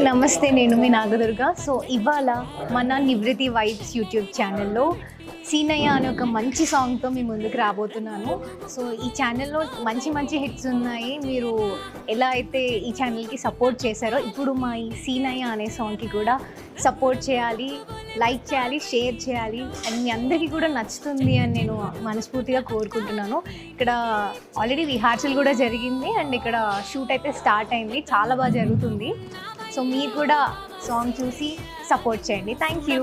నమస్తే, నేను మీ నాగదుర్గ. సో ఇవాళ మన నివృత్తి వైబ్స్ యూట్యూబ్ ఛానల్లో సీనయ్య అనే ఒక మంచి సాంగ్తో మీ ముందుకు రాబోతున్నాను. సో ఈ ఛానల్లో మంచి మంచి హిట్స్ ఉన్నాయి. మీరు ఎలా అయితే ఈ ఛానల్కి సపోర్ట్ చేశారో ఇప్పుడు మా ఈ సీనయ్య అనే సాంగ్కి కూడా సపోర్ట్ చేయాలి, లైక్ చేయాలి, షేర్ చేయాలి. అండ్ మీ అందరికీ కూడా నచ్చుతుంది అని నేను మనస్ఫూర్తిగా కోరుకుంటున్నాను. ఇక్కడ ఆల్రెడీ రిహార్సల్ కూడా జరిగింది అండ్ ఇక్కడ షూట్ అయితే స్టార్ట్ అయింది, చాలా బాగా జరుగుతుంది. సో మీరు కూడా సాంగ్ చూసి సపోర్ట్ చేయండి. Thank you.